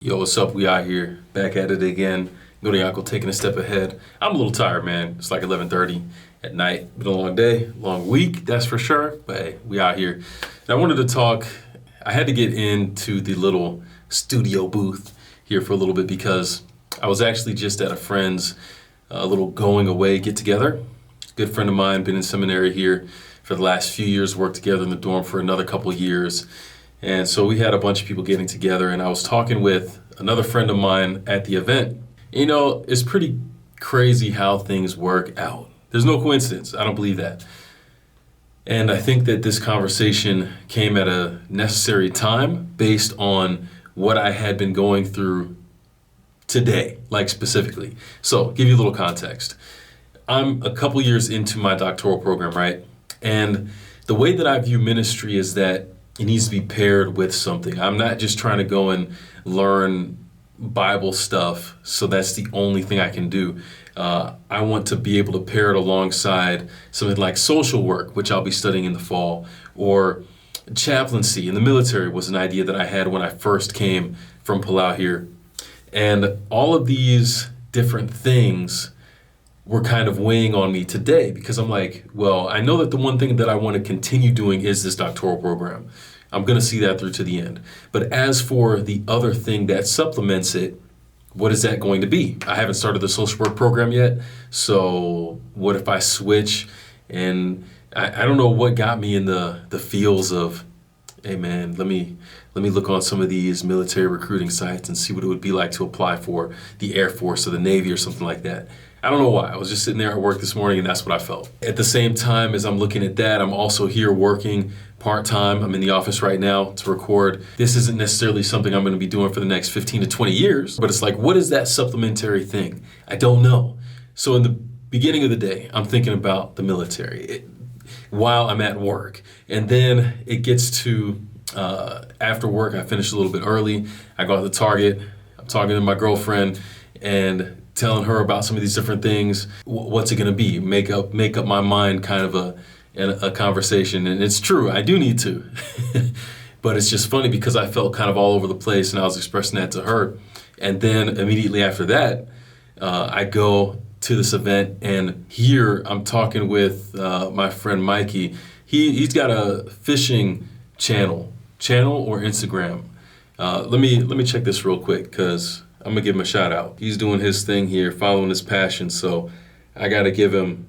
Yo, what's up? We out here back at it again. Go to Yanko taking a step ahead. I'm a little tired, man. It's like 11:30 at night. Been a long day, long week, that's for sure. But hey, we out here. And I wanted to talk. I had to get into the little studio booth here for a little bit because I was actually just at a friend's little going away get together. Good friend of mine, been in seminary here for the last few years, worked together in the dorm for another couple years. And so we had a bunch of people getting together, and I was talking with another friend of mine at the event. You know, it's pretty crazy how things work out. There's no coincidence. I don't believe that. And I think that this conversation came at a necessary time based on what I had been going through today, like specifically. So, give you a little context. I'm a couple years into my doctoral program, right? And the way that I view ministry is that it needs to be paired with something. I'm not just trying to go and learn Bible stuff, so that's the only thing I can do. I want to be able to pair it alongside something like social work, which I'll be studying in the fall, or chaplaincy in the military was an idea that I had when I first came from Palau here. And all of these different things were kind of weighing on me today because I'm like, well, I know that the one thing that I want to continue doing is this doctoral program. I'm going to see that through to the end. But as for the other thing that supplements it, what is that going to be? I haven't started the social work program yet. So what if I switch? And I don't know what got me in the feels of, hey man, let me look on some of these military recruiting sites and see what it would be like to apply for the Air Force or the Navy or something like that. I don't know why. I was just sitting there at work this morning and that's what I felt. At the same time as I'm looking at that, I'm also here working part-time. I'm in the office right now to record. This isn't necessarily something I'm going to be doing for the next 15 to 20 years, but it's like, what is that supplementary thing? I don't know. So in the beginning of the day, I'm thinking about the military while I'm at work. And then it gets to after work, I finish a little bit early. I go out to Target. I'm talking to my girlfriend and telling her about some of these different things. What's it going to be? Make up my mind kind of a conversation. And it's true, I do need to. But it's just funny because I felt kind of all over the place and I was expressing that to her. And then immediately after that, I go to this event and here I'm talking with my friend Mikey. He's got a fishing channel or Instagram. Let me check this real quick because I'm gonna give him a shout out. He's doing his thing here, following his passion. So I gotta give him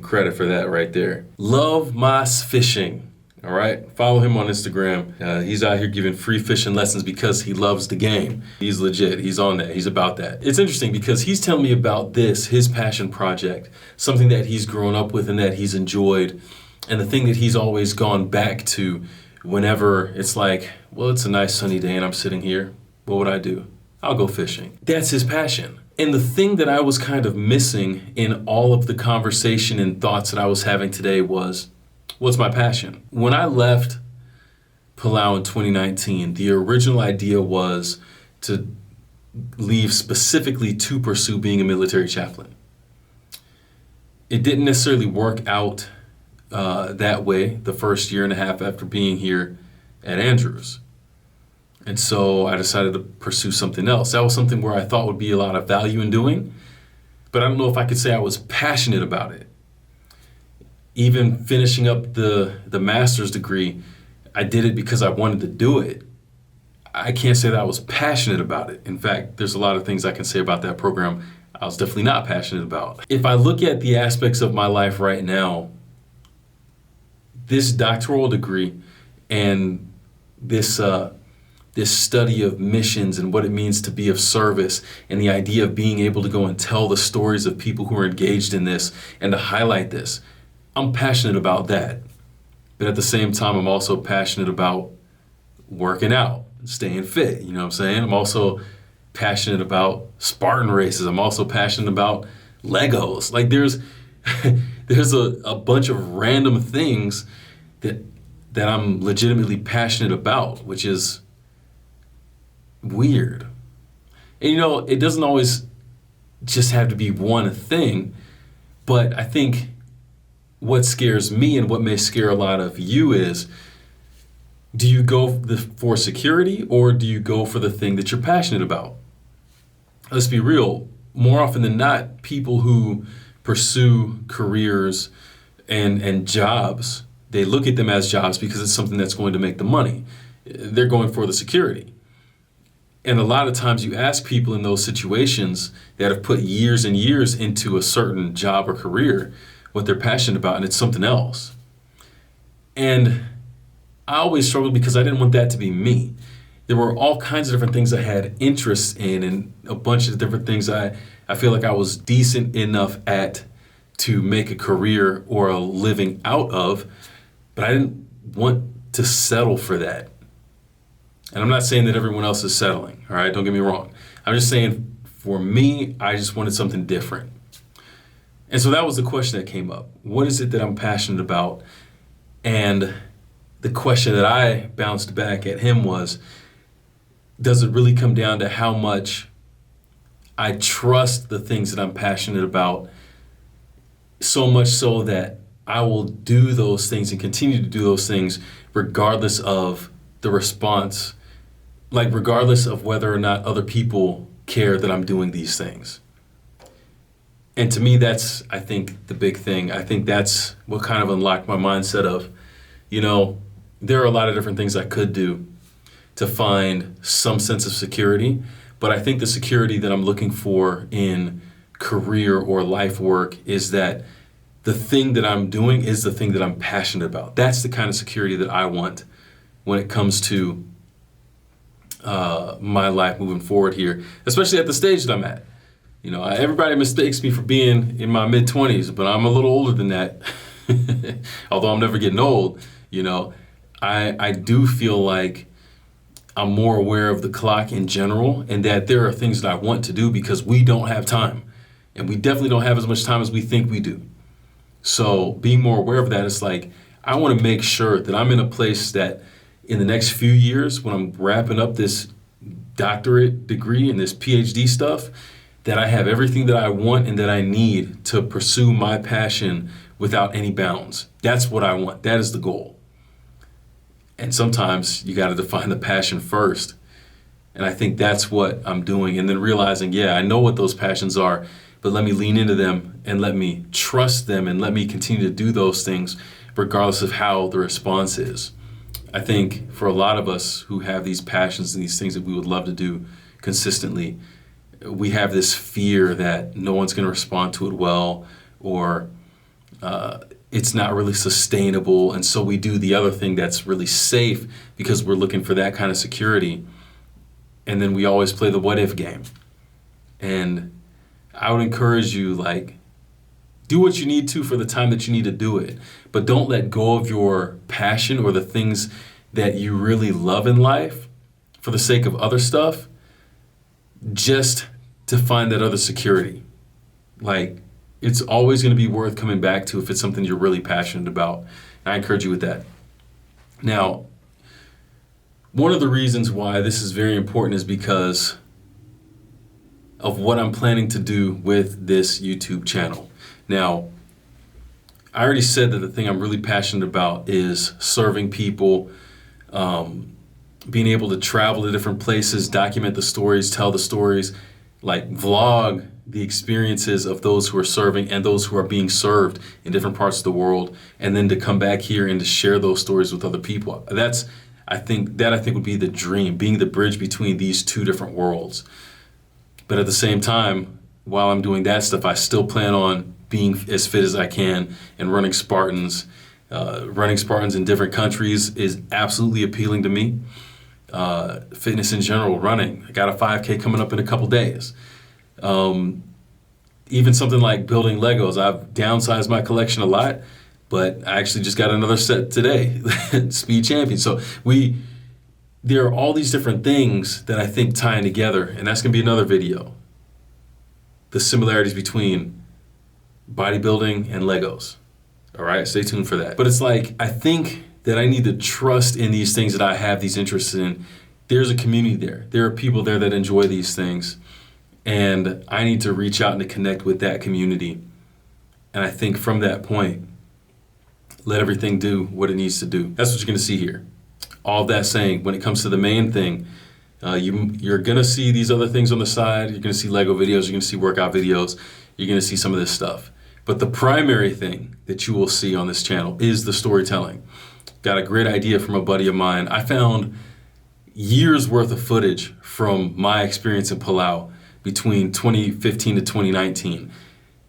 credit for that right there. Love Mas Fishing. All right, follow him on Instagram. He's out here giving free fishing lessons because he loves the game. He's legit. He's on that. He's about that. It's interesting because he's telling me about his passion project, something that he's grown up with and that he's enjoyed, and the thing that he's always gone back to whenever it's like, well, it's a nice sunny day and I'm sitting here. What would I do? I'll go fishing. That's his passion. And the thing that I was kind of missing in all of the conversation and thoughts that I was having today was, what's my passion? When I left Palau in 2019, the original idea was to leave specifically to pursue being a military chaplain. It didn't necessarily work out that way the first year and a half after being here at Andrews. And so I decided to pursue something else. That was something where I thought would be a lot of value in doing, but I don't know if I could say I was passionate about it. Even finishing up the master's degree, I did it because I wanted to do it. I can't say that I was passionate about it. In fact, there's a lot of things I can say about that program I was definitely not passionate about. If I look at the aspects of my life right now, this doctoral degree and this study of missions and what it means to be of service and the idea of being able to go and tell the stories of people who are engaged in this and to highlight this, I'm passionate about that. But at the same time, I'm also passionate about working out, staying fit, you know what I'm saying? I'm also passionate about Spartan races. I'm also passionate about Legos. Like there's a bunch of random things that I'm legitimately passionate about, which is weird. And you know, it doesn't always just have to be one thing, but I think what scares me and what may scare a lot of you is Do you go for security, or do you go for the thing that you're passionate about? Let's be real. More often than not, people who pursue careers and jobs, they look at them as jobs because it's something that's going to make them money. They're going for the security. And a lot of times you ask people in those situations that have put years and years into a certain job or career what they're passionate about, and it's something else. And I always struggled because I didn't want that to be me. There were all kinds of different things I had interest in, and a bunch of different things I feel like I was decent enough at to make a career or a living out of, but I didn't want to settle for that. And I'm not saying that everyone else is settling, all right? Don't get me wrong. I'm just saying for me, I just wanted something different. And so that was the question that came up. What is it that I'm passionate about? And the question that I bounced back at him was, does it really come down to how much I trust the things that I'm passionate about, so much so that I will do those things and continue to do those things regardless of the response, like regardless of whether or not other people care that I'm doing these things. And to me, that's, I think, the big thing. I think that's what kind of unlocked my mindset of, there are a lot of different things I could do to find some sense of security, but I think the security that I'm looking for in career or life work is that the thing that I'm doing is the thing that I'm passionate about. That's the kind of security that I want when it comes to my life moving forward here, especially at the stage that I'm at. Everybody mistakes me for being in my mid-20s, but I'm a little older than that. Although I'm never getting old, I do feel like I'm more aware of the clock in general, and that there are things that I want to do because we don't have time. And we definitely don't have as much time as we think we do. So being more aware of that, it's like, I want to make sure that I'm in a place that in the next few years, when I'm wrapping up this doctorate degree and this PhD stuff, that I have everything that I want and that I need to pursue my passion without any bounds. That's what I want. That is the goal. And sometimes you got to define the passion first. And I think that's what I'm doing. And then realizing, I know what those passions are, but let me lean into them and let me trust them and let me continue to do those things regardless of how the response is. I think for a lot of us who have these passions and these things that we would love to do consistently, we have this fear that no one's going to respond to it well, or it's not really sustainable, and so we do the other thing that's really safe because we're looking for that kind of security, and then we always play the what if game. And I would encourage you, do what you need to for the time that you need to do it, but don't let go of your passion or the things that you really love in life for the sake of other stuff, just to find that other security. It's always going to be worth coming back to if it's something you're really passionate about. And I encourage you with that. Now, one of the reasons why this is very important is because of what I'm planning to do with this YouTube channel. Now, I already said that the thing I'm really passionate about is serving people, being able to travel to different places, document the stories, tell the stories, vlog the experiences of those who are serving and those who are being served in different parts of the world, and then to come back here and to share those stories with other people. I think would be the dream, being the bridge between these two different worlds. But at the same time, while I'm doing that stuff, I still plan on being as fit as I can and running Spartans. Running Spartans in different countries is absolutely appealing to me. Fitness in general, running. I got a 5K coming up in a couple days. Even something like building Legos. I've downsized my collection a lot, but I actually just got another set today, Speed Champion. So there are all these different things that I think tying together, and that's going to be another video. The similarities between bodybuilding and Legos. All right, stay tuned for that. But it's I think that I need to trust in these things that I have these interests in. There's a community there. There are people there that enjoy these things. And I need to reach out and to connect with that community. And I think from that point, let everything do what it needs to do. That's what you're going to see here. all that saying, when it comes to the main thing, you're going to see these other things on the side. You're going to see Lego videos. You're going to see workout videos. You're going to see some of this stuff. But the primary thing that you will see on this channel is the storytelling. Got a great idea from a buddy of mine. I found years worth of footage from my experience in Palau between 2015 to 2019,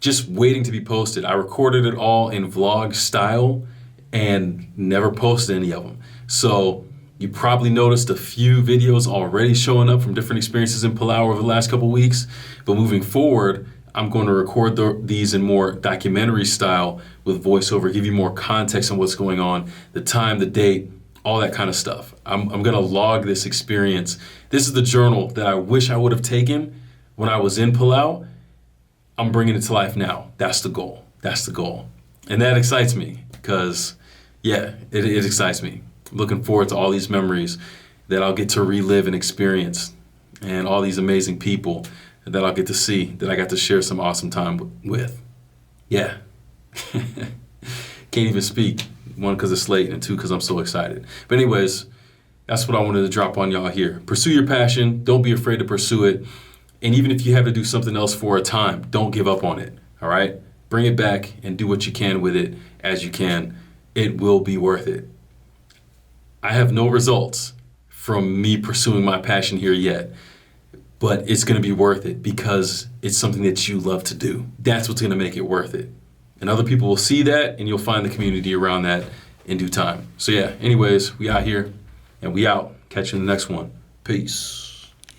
just waiting to be posted. I recorded it all in vlog style and never posted any of them. So you probably noticed a few videos already showing up from different experiences in Palau over the last couple weeks. But moving forward, I'm going to record these in more documentary style with voiceover, give you more context on what's going on, the time, the date, all that kind of stuff. I'm going to log this experience. This is the journal that I wish I would have taken when I was in Palau. I'm bringing it to life now. That's the goal. That's the goal. And that excites me because, yeah, it excites me. Looking forward to all these memories that I'll get to relive and experience, and all these amazing people that I'll get to see, that I got to share some awesome time with. Yeah. Can't even speak. One, because it's late, and two, because I'm so excited. But anyways, that's what I wanted to drop on y'all here. Pursue your passion. Don't be afraid to pursue it. And even if you have to do something else for a time, don't give up on it. All right? Bring it back and do what you can with it as you can. It will be worth it. I have no results from me pursuing my passion here yet, but it's going to be worth it because it's something that you love to do. That's what's going to make it worth it. And other people will see that, and you'll find the community around that in due time. So yeah, anyways, we out here, and we out. Catch you in the next one. Peace.